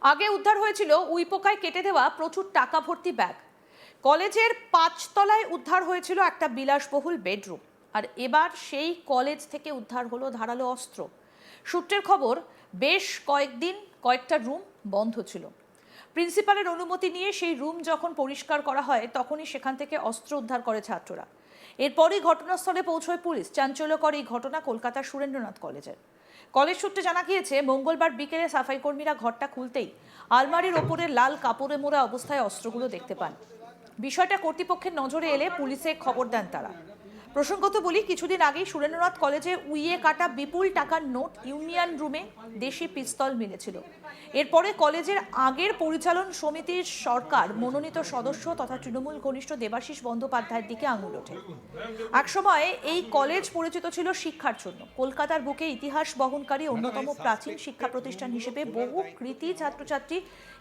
আগে উদ্ধার হয়েছিল উইপোকায় কেটে দেওয়া প্রচুর টাকা ভর্তি ব্যাগ। কলেজের 5 তলায় উদ্ধার হয়েছিল একটা বিলাসবহুল বেডরুম। আর এবার সেই কলেজ থেকে উদ্ধার হলো ধারালো অস্ত্র। সূত্রের খবর, বেশ কয়েকদিন কয়েকটা রুম বন্ধ ছিল। প্রিন্সিপালের অনুমতি নিয়ে সেই রুম যখন পরিষ্কার করা হয় তখনই সেখান থেকে অস্ত্র উদ্ধার করে ছাত্ররা। এরপরই ঘটনাস্থলে পৌঁছয় পুলিশ। চাঞ্চল্যকর এই ঘটনা কলকাতার সুরেন্দ্রনাথ কলেজের। কলেজ সূত্রে জানা গিয়েছে, মঙ্গলবার বিকেলে সাফাই কর্মীরা ঘরটা খুলতেই আলমারির ওপরে লাল কাপড়ে মোড়া অবস্থায় অস্ত্রগুলো দেখতে পান। বিষয়টা কর্তৃপক্ষের নজরে এলে পুলিশে খবর দেন তারা। প্রসঙ্গত বলি, কিছুদিন আগেই সুরেন্দ্রনাথ কলেজে উইয়ে কাটা বিপুল টাকার নোট, ইউনিয়ন রুমে দেশি পিস্তল মিলেছিল। এরপরে কলেজের আগের পরিচালন সমিতির সরকার মনোনীত সদস্য তথা তৃণমূল ঘনিষ্ঠ দেবাশিস বন্দ্যোপাধ্যায়ের দিকে আঙুল ওঠে। একসময় এই কলেজ পরিচিত ছিল শিক্ষার জন্য। কলকাতার বুকে ইতিহাস বহনকারী অন্যতম প্রাচীন শিক্ষা প্রতিষ্ঠান হিসেবে বহু কৃতী ছাত্রছাত্রী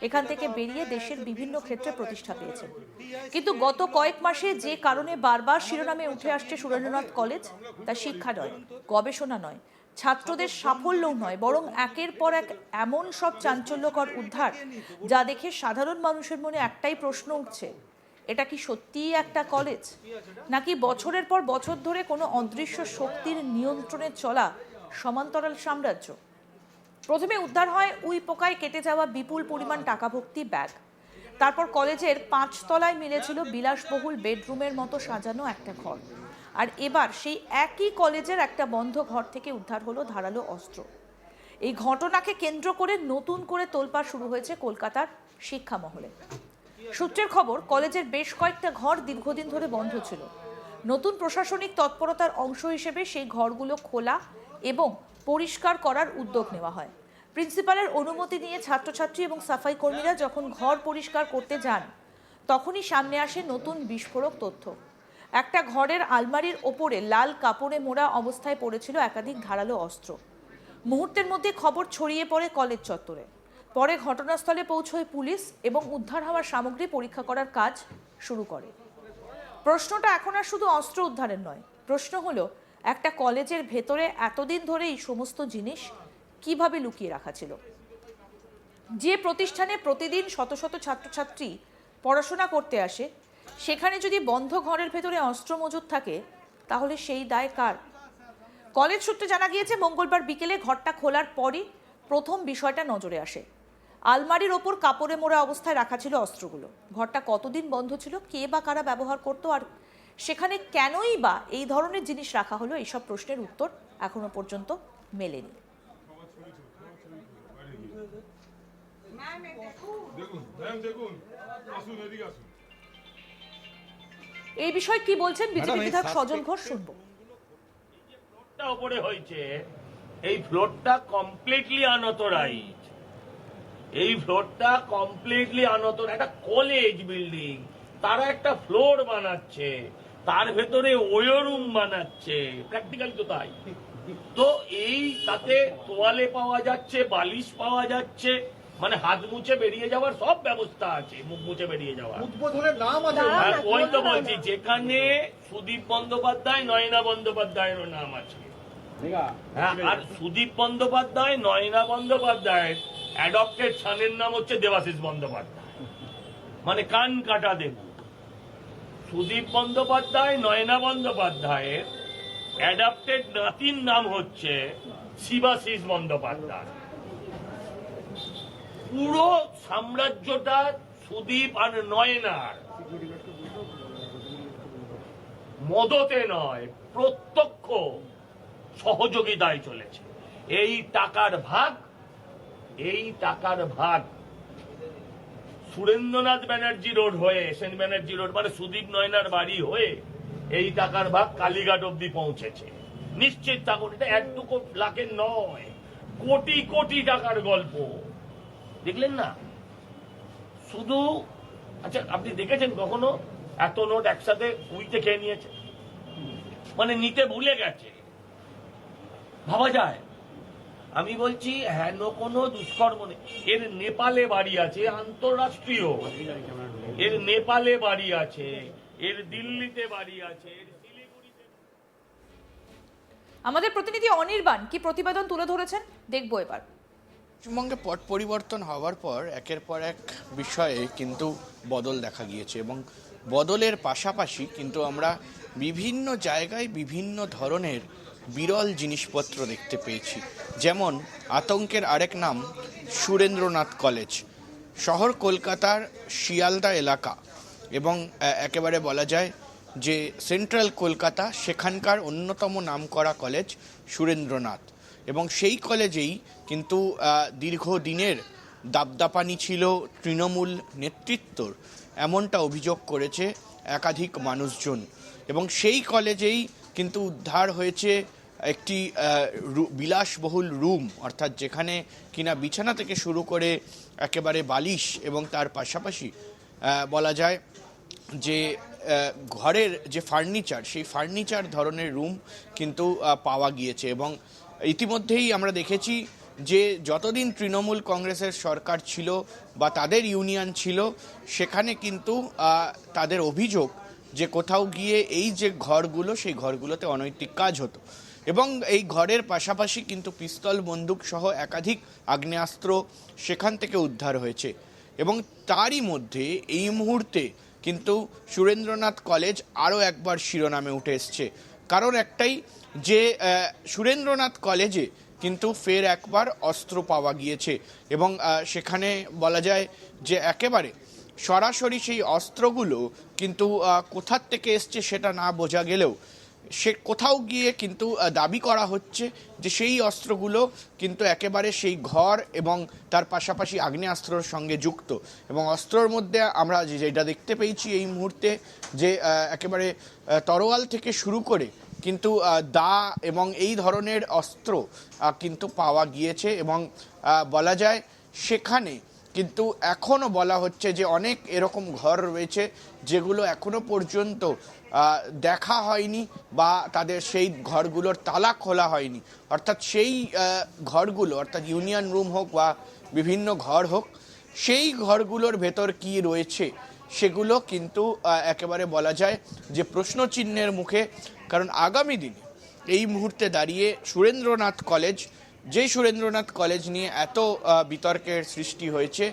এখান থেকে বেরিয়ে দেশের বিভিন্ন ক্ষেত্রে প্রতিষ্ঠা পেয়েছেন। কিন্তু গত কয়েক মাসে যে কারণে বারবার শিরোনামে উঠে আসছে সুরেন্দ্রনাথ কলেজ, তা শিক্ষা নয়, গবেষণা নয়, ছাত্রদের সাফল্যও নয়, বরং একের পর এক এমন সব চাঞ্চল্যকর উদ্ধার যা দেখে সাধারণ মানুষের মনে একটাই প্রশ্ন উঠছে, এটা কি সত্যিই একটা কলেজ, নাকি বছরের পর বছর ধরে কোনো অদৃশ্য শক্তির নিয়ন্ত্রণে চলা সমান্তরাল সাম্রাজ্য? প্রথমে উদ্ধার হয় উইপোকায় কেটে যাওয়া বিপুল পরিমাণ টাকা ভর্তি ব্যাগ। তারপর কলেজের 5 তলায় মিলেছিল বিলাসবহুল বেডরুমের মতো সাজানো একটা ঘর। আর এবার সেই একই কলেজের একটা বন্ধ ঘর থেকে উদ্ধার হলো ধারালো অস্ত্র। এই ঘটনাকে কেন্দ্র করে নতুন করে তোলপাড় শুরু হয়েছে কলকাতার শিক্ষা মহলে। সূত্রের খবর, কলেজের বেশ কয়েকটা ঘর দীর্ঘদিন ধরে বন্ধ ছিল। নতুন প্রশাসনিক তৎপরতার অংশ হিসেবে সেই ঘরগুলো খোলা এবং পরিষ্কার করার উদ্যোগ নেওয়া হয়। প্রিন্সিপালের অনুমতি নিয়ে ছাত্রছাত্রী এবং সাফাই কর্মীরা যখন ঘর পরিষ্কার করতে যান, তখনই সামনে আসে নতুন বিস্ফোরক তথ্য। একটা ঘরের আলমারির ওপরে লাল কাপড়ে মোড়া অবস্থায় পড়েছিল একাধিক ধারালো অস্ত্র। মুহূর্তের মধ্যে খবর ছড়িয়ে পড়ে কলেজ চত্বরে। পরে ঘটনাস্থলে পৌঁছয় পুলিশ এবং উদ্ধার হওয়া সামগ্রী পরীক্ষা করার কাজ শুরু করে। প্রশ্নটা এখন আর শুধু অস্ত্র উদ্ধারের নয়, প্রশ্ন হলো একটা কলেজের ভেতরে এতদিন ধরে এই সমস্ত জিনিস কিভাবে লুকিয়ে রাখা ছিল। যে প্রতিষ্ঠানে প্রতিদিন শত শত ছাত্রছাত্রী পড়াশোনা করতে আসে, সেখানে যদি বন্ধ ঘরের ভেতরে অস্ত্র মজুদ থাকে, তাহলে সেই দায় কার? কলেজ সূত্রে জানা গিয়েছে, মঙ্গলবার বিকেলে ঘরটা খোলার পরই প্রথম বিষয়টা নজরে আসে। আলমারির ওপর কাপড়ে মোড়া অবস্থায় রাখা ছিল অস্ত্রগুলো। ঘরটা কতদিন বন্ধ ছিল, কে বা কারা ব্যবহার করতো, আর সেখানে কেনই বা এই ধরনের জিনিস রাখা হলো, এইসব প্রশ্নের উত্তর এখনো পর্যন্ত মেলেনি। এই বিষয়ে কি বলছেন বিজেপি বিধায়ক সজল ঘোষ, শুনবো। উপরে হয়েছে, এই ফ্লোরটা কমপ্লিটলি আনঅথরাইজড। এই ফ্লোরটা কমপ্লিটলি আনঅথরাইজড। একটা কলেজ বিল্ডিং, তারা একটা ফ্লোর বানাচ্ছে, তার ভেতরে ওয়ো রুম বানাচ্ছে, প্র্যাকটিক্যালি তো তাই। তো এই তাতে তোয়ালে পাওয়া যাচ্ছে, বালিশ পাওয়া যাচ্ছে, মানে হাত মুছে বেরিয়ে যাওয়ার সব ব্যবস্থা আছে, মুখ মুছে বেরিয়ে যাওয়ার উদ্বোধনের নাম আছে। ওই তো বলছি, যেখানে সুদীপ বন্দ্যোপাধ্যায়, নয়না বন্দ্যোপাধ্যায়েরও নাম আছে। হ্যাঁ, আর সুদীপ বন্দ্যোপাধ্যায়, নয়না বন্দ্যোপাধ্যায়ের অ্যাডপ্টেড সনের নাম হচ্ছে দেবাশিস বন্দ্যোপাধ্যায়, মানে কান কাটা দেবু। সুদীপ বন্দ্যোপাধ্যায়, নয়না বন্দ্যোপাধ্যায়ের অ্যাডপ্টেড নাতির নাম হচ্ছে শিবাশিস বন্দ্যোপাধ্যায়। পুরো সাম্রাজ্যটা সুদীপ আর নয়নার মদতে নয়, প্রত্যক্ষ সহযোগিতায় চলেছে। এই টাকার ভাগ সুরেন্দ্রনাথ ব্যানার্জি রোড হয়ে, সেন ব্যানার্জি রোড মানে সুদীপ নয়নার বাড়ি হয়ে এই টাকার ভাগ কালীঘাট অব্দি পৌঁছেছে। নিশ্চিত থাকুন, এটা 1-2 লাখের নয়, কোটি কোটি টাকার গল্প। দেখলেন না? শুধু আচ্ছা, আপনি দেখেছেন কখনো এত নোট একসাথে উইতে খেয়ে নিয়েছে? মানে নিতে ভুলে গেছে, ভাবা যায়? আমি বলছি, হেন কোনো দুষ্কর্ম নেই। এর নেপালে বাড়ি আছে, আন্তঃরাষ্ট্রীয়। এর নেপালে বাড়ি আছে, এর দিল্লিতে বাড়ি আছে, এর শিলিগুড়িতে। আমাদের প্রতিনিধি অনির্বাণ কি প্রতিবেদন তুলে ধরেছেন, দেখবো এবার। পশ্চিমবঙ্গে পট পরিবর্তন হওয়ার পর একের পর এক বিষয়ে কিন্তু বদল দেখা গিয়েছে এবং বদলের পাশাপাশি কিন্তু আমরা বিভিন্ন জায়গায় বিভিন্ন ধরনের বিরল জিনিসপত্র দেখতে পেয়েছি। যেমন আতঙ্কের আরেক নাম সুরেন্দ্রনাথ কলেজ, শহর কলকাতার শিয়ালদা এলাকা এবং একেবারে বলা যায় যে সেন্ট্রাল কলকাতা, সেখানকার অন্যতম নামকরা কলেজ সুরেন্দ্রনাথ। এবং সেই কলেজেই কিন্তু দীর্ঘদিনের দাপদাপানি ছিল তৃণমূল নেতৃত্বর, এমনটা অভিযোগ করেছে একাধিক মানুষজন। এবং সেই কলেজেই কিন্তু উদ্ধার হয়েছে একটি বিলাসবহুল রুম, অর্থাৎ যেখানে কিনা বিছানা থেকে শুরু করে একেবারে বালিশ এবং তার পাশাপাশি বলা যায় যে ঘরের যে ফার্নিচার, সেই ফার্নিচার ধরনের রুম কিন্তু পাওয়া গিয়েছে। এবং ইতিমধ্যেই আমরা দেখেছি যে যতদিন তৃণমূল কংগ্রেসের সরকার ছিল বা তাদের ইউনিয়ন ছিল, সেখানে কিন্তু তাদের অভিযোগ যে কোথাও গিয়ে এই যে ঘরগুলো, সেই ঘরগুলোতে অনৈতিক কাজ হতো। এবং এই ঘরের পাশাপাশি কিন্তু পিস্তল, বন্দুক সহ একাধিক আগ্নেয়াস্ত্র সেখান থেকে উদ্ধার হয়েছে। এবং তারই মধ্যে এই মুহূর্তে কিন্তু সুরেন্দ্রনাথ কলেজ আরও একবার শিরোনামে উঠে এসছে। কারণ একটাই, যে সুরেন্দ্রনাথ কলেজে কিন্তু ফের একবার অস্ত্র পাওয়া গিয়েছে এবং সেখানে বলা যায় যে একেবারে সরাসরি সেই অস্ত্রগুলো কিন্তু কোথার থেকে এসছে সেটা না বোঝা গেলেও সে কোথাও গিয়ে কিন্তু দাবি করা হচ্ছে যে সেই অস্ত্রগুলো কিন্তু একেবারে সেই ঘর এবং তার পাশাপাশি আগ্নেয়াস্ত্রর সঙ্গে যুক্ত। এবং অস্ত্রর মধ্যে আমরা যেটা দেখতে পেয়েছি এই মুহূর্তে, যে একেবারে তরোয়াল থেকে শুরু করে কিন্তু দা এবং এই ধরনের অস্ত্র কিন্তু পাওয়া গিয়েছে। এবং বলা যায় সেখানে কিন্তু এখনও বলা হচ্ছে যে অনেক এরকম ঘর রয়েছে যেগুলো এখনো পর্যন্ত দেখা হয়নি বা তাদের সেই ঘরগুলোর তালা খোলা হয়নি। অর্থাৎ সেই ঘরগুলো, অর্থাৎ ইউনিয়ন রুম হোক বা বিভিন্ন ঘর হোক, সেই ঘরগুলোর ভেতর কি রয়েছে সেগুলো কিন্তু একেবারে বলা যায় যে প্রশ্নচিহ্নের মুখে। কারণ আগামী দিনে এই মুহূর্তে দাঁড়িয়ে সুরেন্দ্রনাথ কলেজ, যেই সুরেন্দ্রনাথ কলেজ নিয়ে এত বিতর্কের সৃষ্টি হয়েছে,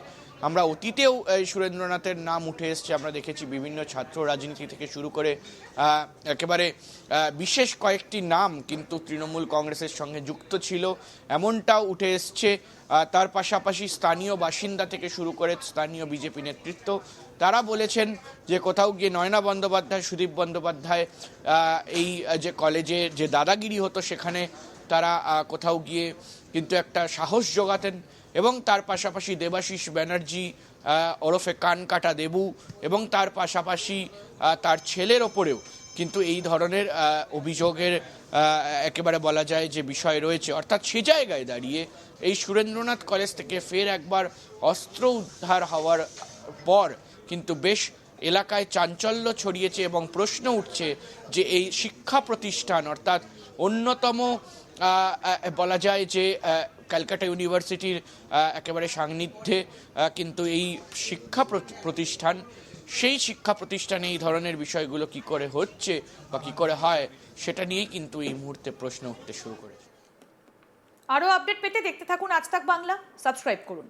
আমরা অতীতেও এই সুরেন্দ্রনাথের নাম উঠে এসছে। আমরা দেখেছি বিভিন্ন ছাত্র রাজনীতি থেকে শুরু করে একেবারে বিশেষ কয়েকটি নাম কিন্তু তৃণমূল কংগ্রেসের সঙ্গে যুক্ত ছিল, এমনটাও উঠে এসছে। তার পাশাপাশি স্থানীয় বাসিন্দা থেকে শুরু করে স্থানীয় বিজেপি নেতৃত্ব, তারা বলেছেন যে কোথাও গিয়ে নয়না বন্দ্যোপাধ্যায়, সুদীপ বন্দ্যোপাধ্যায় এই যে কলেজে যে দাদাগিরি হতো, সেখানে তারা কোথাও গিয়ে কিন্তু একটা সাহস যোগাতেন। এবং তার পাশাপাশি দেবাশিস ব্যানার্জি ওরফে কান কাটা দেবু এবং তার পাশাপাশি তার ছেলের ওপরেও কিন্তু এই ধরনের অভিযোগের একেবারে বলা যায় যে বিষয় রয়েছে। অর্থাৎ সে জায়গায় দাঁড়িয়ে এই সুরেন্দ্রনাথ কলেজ থেকে ফের একবার অস্ত্র উদ্ধার হওয়ার পর কিন্তু বেশ এলাকায় চাঞ্চল্য ছড়িয়েছে এবং প্রশ্ন উঠছে যে এই শিক্ষা প্রতিষ্ঠান, অর্থাৎ অন্যতম বলা যায় যে ক্যালকাটা ইউনিভার্সিটির একেবারে সান্নিধ্যে কিন্তু এই শিক্ষা প্রতিষ্ঠান, সেই শিক্ষা প্রতিষ্ঠানে এই ধরনের বিষয়গুলো কি করে হচ্ছে বা কি করে হয়, সেটা নিয়েই কিন্তু এই মুহূর্তে প্রশ্ন উঠতে শুরু করেছে। আরও আপডেট পেতে দেখতে থাকুন আজ তাক বাংলা, সাবস্ক্রাইব করুন।